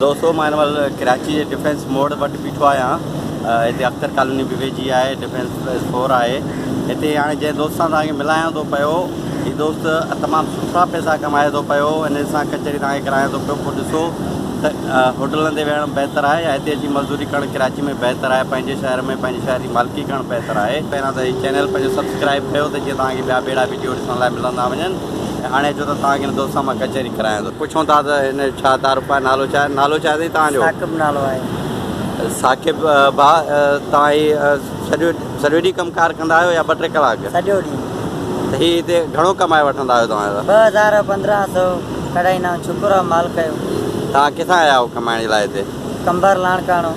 दोस्तों मैं कराची के डिफेंस मोड़ वट बीठो आया इतने अख्तर कॉलोनी भी वेझी है डिफेंस प्लेस 4 है इतने हाँ जै दोस्त तक मिलाया तो पो ये दोस्त तमाम सुठा पैसा कमाए तो पो इन से कचहरी तक कराया तो पो ॾिसो तो होटलन से वेहण बेहतर है या इतने अची मजदूरी करण कराची में बेहतर है पंहिंजे शहर में पंहिंजे शहर की मालिकी करण बेहतर है पहिरां तो चैनल पे सब्सक्राइब कयो तो जीअं तव्हांखे ॿिया ॿेड़ा वीडियो ॾिसण लाइ मिलंदा वञनि। हाँ जो तो तव्हांखे दोस्त मां कचहरी करायां थो पुछूं था त हिन छा तारुफ़ आहे नालो छा अथई तव्हांजो? साकिब नालो आहे। साकिब भाउ तव्हां सॼो ॾींहुं कमकार कंदा आहियो या 2-3 कलाक? सॼो ॾींहुं। त हीअ हिते घणो कमाए वठंदा आहियो तव्हां? 2000-1500 कढाईंदा आहियूं। शुक्र आहे मालिक जो। तव्हां किथां आया आहियो कमाइण जे लाइ हिते? कंबर लाणकाणो।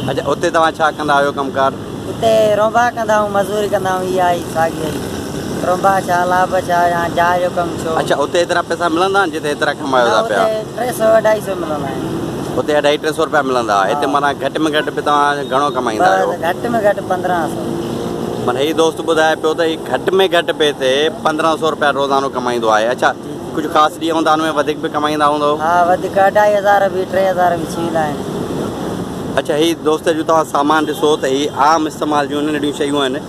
अच्छा उते तव्हां छा कंदा आहियो कमकार? हिते रोंबा कंदा आहियूं, मज़दूरी कंदा आहियूं। इहा आई साॻी आई रोंबा छा लाभ छा या जहाज जो कमु छो। अच्छा उते एतिरा पैसा मिलंदा आहिनि जिते एतिरा कमायो था पिया? 300-250 मिलंदा आहिनि। उते 250-300 रुपया मिलंदा? हिते माना घटि में घटि बि तव्हां घणो कमाईंदा आहियो? घटि में घटि 1500। माना हीउ दोस्त ॿुधाए पियो त हीउ घटि में घटि पैसे 1500 रुपया रोज़ानो कमाईंदो आहे। अच्छा कुझु ख़ासि ॾींहं हूंदा हुन में वधीक बि कमाईंदा हूंदो? हा वधीक 2500 बि 3000 बि थी वेंदा आहिनि। अच्छा हीउ दोस्त जो तव्हां सामान ॾिसो त हीअ आम इस्तेमाल जूं नंढियूं शयूं आहिनि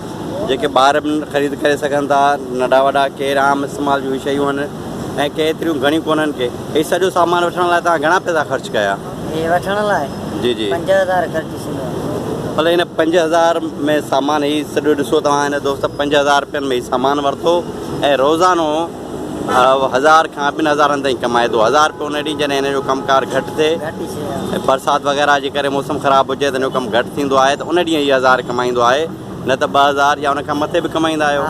जेके ॿार बि ख़रीद करे सघनि था। नंढा वॾा केरु आम इस्तेमाल जूं शयूं आहिनि ऐं केतिरियूं घणियूं कोन्हनि के हीउ सॼो सामान वठण लाइ तव्हां घणा पैसा ख़र्चु कया? हे वठण लाइ जी जी 5000 ख़र्च थींदो आहे। भले हिन 5000 में सामान हीउ सॼो ॾिसो तव्हां हिन दोस्त 5000 रुपयनि में हीउ सामान वरितो ऐं रोज़ानो 1000 खां 2000 ताईं कमाए थो। 1000 रुपये उन ॾींहुं जॾहिं हिन जो कमकार घटि थिए ऐं बरसाति वग़ैरह जे करे मौसम ख़राबु हुजे त हिन जो कमु घटि थींदो आहे त उन ॾींहुं हीउ 1000 कमाईंदो आहे, न त 2000 या उनखां मथे बि कमाईंदा आहियो?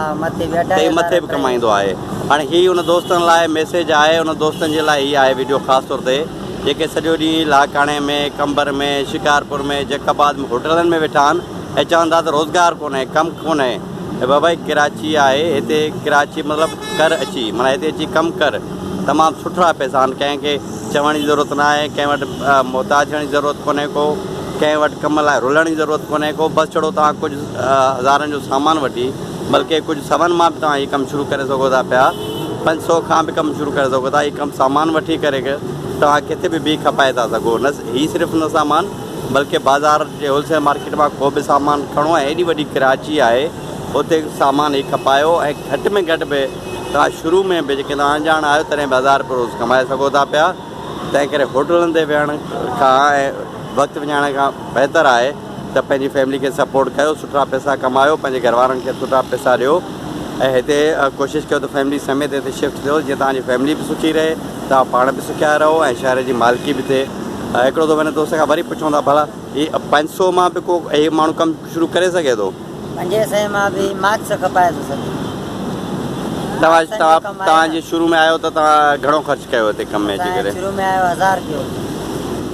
त मथे बि कमाईंदो आहे। हाणे हीअ उन दोस्तनि लाइ मैसेज आहे, उन दोस्तनि जे लाइ हीअ आहे वीडियो ख़ासि तौर ते जेके सॼो ॾींहुं लाकाणे में, कंबर में, शिकारपुर में, जैकाबाद में होटलनि में वेठा आहिनि ऐं चवंदा त रोज़गार कोन्हे, कमु कोन्हे। ऐं बाबा कराची आहे, हिते कराची मतिलबु कर अची माना हिते अची कमु कर। तमामु सुठा पैसा आहिनि, कंहिंखे चवण जी ज़रूरत न आहे, कंहिं वटि मुहताज थियण जी ज़रूरत कोन्हे को, कंहिं वटि कम लाइ रुलण जी ज़रूरत कोन्हे को। बसि छड़ो तव्हां कुझु हज़ारनि जो सामान वठी बल्कि कुझु सवनि मां बि तव्हां हीउ कमु शुरू करे सघो था पिया। 500 खां बि कमु शुरू करे सघो था। हीउ कमु सामान वठी करे तव्हां किथे बि खपाए था सघो। न हीउ सिर्फ़ु न सामान बल्कि बाज़ार जे होलसेल मार्केट मां को बि सामान खणो ऐं एॾी वॾी कराची आहे उते सामान हीउ खपायो ऐं घटि में घटि बि तव्हां शुरू में बि जेके तव्हां अनजाण आहियो तॾहिं बि 1000 रुपयो रोज़ कमाए सघो था पिया। तंहिं करे होटलनि ते वेहण खां ऐं वक़्तु विञाइण खां बहितर आहे त पंहिंजी फैमिली खे सपोर्ट कयो, सुठा पैसा कमायो, पंहिंजे घर वारनि खे सुठा पैसा ॾियो ऐं हिते कोशिशि कयो त फैमिली समेत हिते शिफ्ट थियो जीअं तव्हांजी फैमिली बि सुठी रहे, तव्हां पाण बि सुखिया रहो ऐं शहर जी मालिकी बि थिए। हिकिड़ो दफ़ो हिन दोस्त खां वरी पुछूं था भला हीउ 500 मां बि को हीउ माण्हू कमु शुरू करे सघे थो? 500 मां बि मार्क्स खपाए थो सघे। तव्हांजे शुरू में आयो त तव्हां घणो ख़र्चु कयो हिते कम में अची करे? शुरू में आयो 1000 कयो।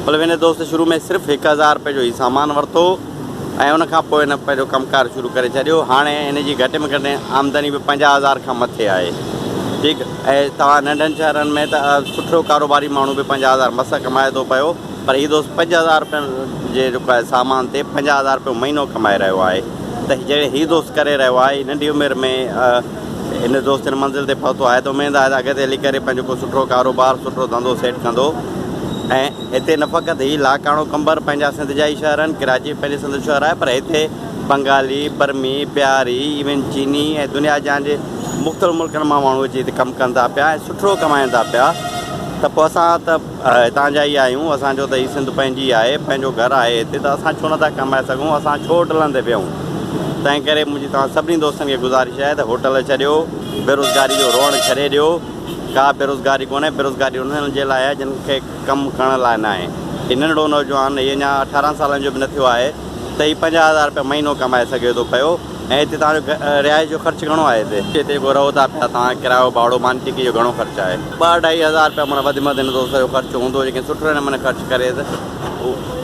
मतिलबु हिन दोस्त शुरू में सिर्फ़ु 1000 रुपये जो ई सामान वरितो ऐं उनखां पोइ हिन पंहिंजो कमकार शुरू करे छॾियो। हाणे हिन जी घटि में घटि आमदनी बि 50000 खां मथे आहे। ठीकु। ऐं तव्हां नंढनि शहरनि में त सुठो कारोबारी माण्हू बि 50000 मस कमाए थो पियो, पर हीउ दोस्त 50000 रुपयनि जे जेको आहे सामान ते 50000 रुपयो महीनो कमाए रहियो आहे। त जॾहिं हीउ दोस्त करे रहियो आहे नंढी उमिरि में हिन दोस्त हिन मंज़िल ते पहुतो आहे त उमेदु आहे त अॻिते हली करे पंहिंजो को सुठो कारोबार सुठो धंधो सेट कंदो। ऐं हिते न फ़क़ति हीउ लाकाणो कंबर पंहिंजा सिंध जा ई शहर आहिनि, कराची पंहिंजे सिंध शहर आहे, पर हिते बंगाली, बर्मी, बिहारी, इवन चीनी ऐं दुनिया जा जे मुख़्तलिफ़ मुल्कनि मां माण्हू अची हिते कमु कनि था पिया ऐं सुठो कमाइनि था पिया। त पोइ असां त हितां जा ई आहियूं, असांजो त हीउ सिंध पंहिंजी आहे, पंहिंजो घरु आहे हिते, त असां छो नथा कमाए सघूं, असां छो होटलनि ते वियूं। तंहिं करे मुंहिंजी तव्हां सभिनी दोस्तनि खे गुज़ारिश आहे त होटल छॾियो, बेरोज़गारी जो रोअण छॾे ॾियो। का बेरोज़गारी कोन्हे, बेरोज़गारी उन्हनि जे लाइ आहे जिन खे कमु करण लाइ न आहे। हीउ नंढड़ो नौजवान हीअ अञा 18 सालनि जो बि न थियो आहे त हीउ 50000 रुपया महीनो कमाए सघे थो पियो। ऐं हिते तव्हांजो रिहाइश जो ख़र्चु घणो आहे? हिते जेको रहो था पिया तव्हां किरायो भाड़ो मानटिकी जो घणो ख़र्चु आहे? 2-2.5 हज़ार रुपया माना वधि में वधि हिन दोस्त जो ख़र्चु हूंदो जेके सुठे नमूने ख़र्चु करे त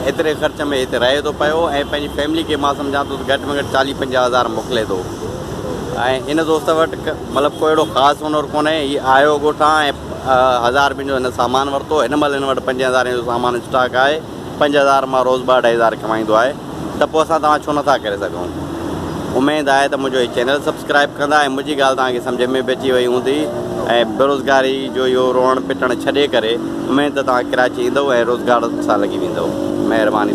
एतिरे ख़र्च में हिते रहे थो पियो ऐं पंहिंजी फैमिली खे मां सम्झां थो त घटि में घटि 40-50 हज़ार मोकिले थो। ऐं हिन दोस्त वटि मतिलबु को अहिड़ो ख़ासि हुनर कोन्हे। हीउ आयो ॻोठां ऐं 1000 रुपयनि जो हिन सामान वरितो। हिन महिल हिन वटि 5000 जो सामान स्टॉक आहे। 5000 मां रोज़ 2-2.5 हज़ार कमाईंदो आहे। त पोइ असां तव्हां छो नथा करे सघूं? उमेद आहे त मुंहिंजो हीउ चैनल सब्सक्राइब कंदा ऐं मुंहिंजी ॻाल्हि तव्हांखे सम्झ में बि अची वई हूंदी ऐं बेरोज़गारी जो इहो रोअण पिटणु छॾे करे उमेद त तव्हां कराची ईंदव ऐं रोज़गार सां लॻी वेंदव। महिरबानी।